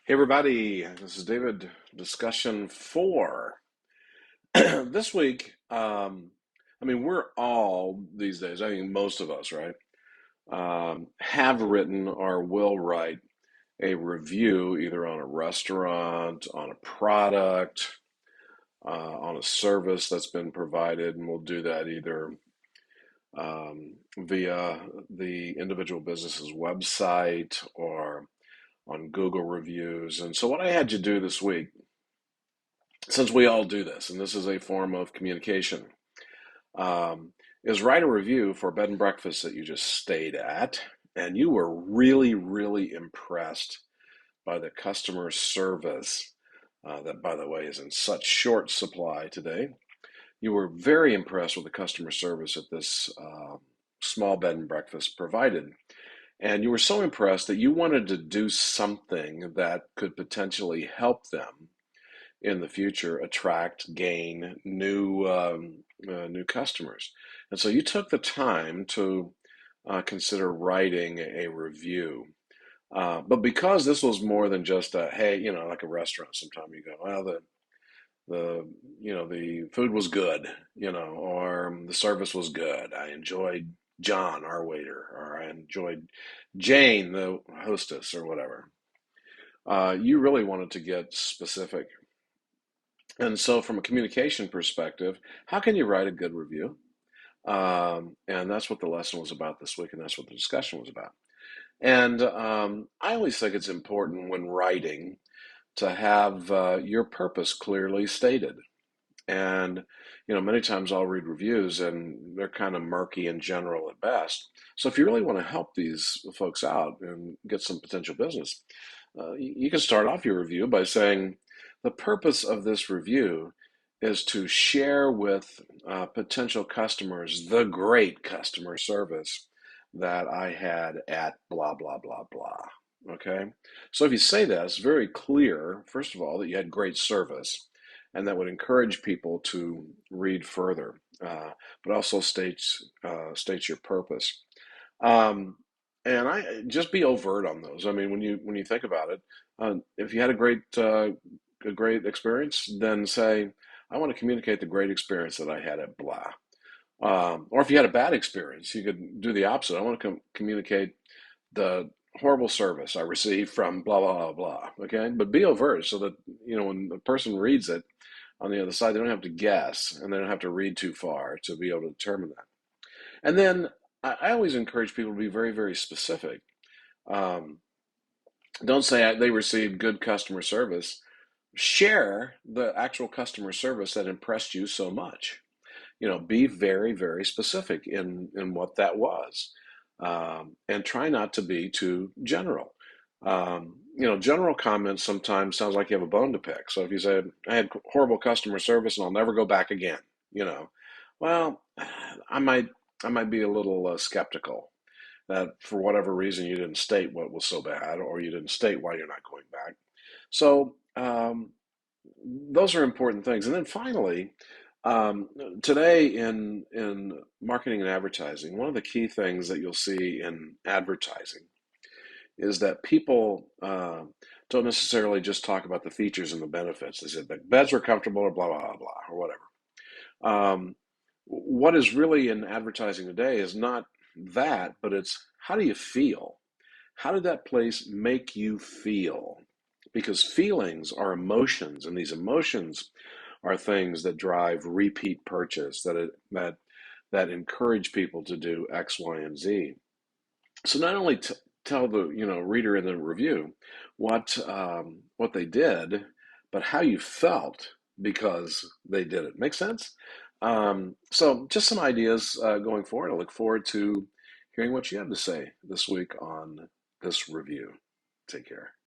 Hey everybody, this is David. Discussion 4. This week, we're all these days, I think most of us, right, have written or will write a review either on a restaurant, on a product, on a service that's been provided, and we'll do that either via the individual business's website or on Google reviews. And so, what I had you do this week, since we all do this, and this is a form of communication, um, is write a review for a bed and breakfast that you just stayed at, and you were really, really impressed by the customer service. That, by the way, is in such short supply today. You were very impressed with the customer service that this small bed and breakfast provided. And you were so impressed that you wanted to do something that could potentially help them in the future attract, gain new customers. And so you took the time to consider writing a review. But because this was more than just a hey, like a restaurant, sometimes you go, well, the food was good, or the service was good. I enjoyed John, our waiter, or I enjoyed Jane, the hostess, or whatever. You really wanted to get specific. And so, from a communication perspective, how can you write a good review? And that's what the lesson was about this week, and that's what the discussion was about. And I always think it's important when writing to have your purpose clearly stated. And, many times I'll read reviews and they're kind of murky and general at best. So, if you really want to help these folks out and get some potential business, you can start off your review by saying, the purpose of this review is to share with potential customers the great customer service that I had at blah, blah, blah, blah. Okay? So if you say that, it's very clear, first of all, that you had great service, and that would encourage people to read further, but also states your purpose. Um, and I just be overt on those. I mean, when you think about it, if you had a great experience, then say, I want to communicate the great experience that I had at blah. Or if you had a bad experience, you could do the opposite. I want to communicate the horrible service I received from blah blah blah blah. Okay, but be overt so that when the person reads it on the other side, they don't have to guess and they don't have to read too far to be able to determine that. And then I always encourage people to be very, very specific. Um, don't say they received good customer service. Share the actual customer service that impressed you so much. Be very, very specific in what that was, and try not to be too general. General comments sometimes sounds like you have a bone to pick. So if you say, I had horrible customer service and I'll never go back again, you know, well, I might I might be a little skeptical that for whatever reason you didn't state what was so bad, or you didn't state why you're not going back. So those are important things. And then finally, um, today in marketing and advertising, one of the key things that you'll see in advertising is that people don't necessarily just talk about the features and the benefits. They said the beds were comfortable or blah blah blah blah or whatever. Um, what is really in advertising today is not that, but it's how do you feel? How did that place make you feel? Because feelings are emotions, and these emotions are things that drive repeat purchase, that encourage people to do X, Y, and Z. So not only tell the reader in the review what they did, but how you felt because they did it. Make sense? So just some ideas going forward. I look forward to hearing what you have to say this week on this review. Take care.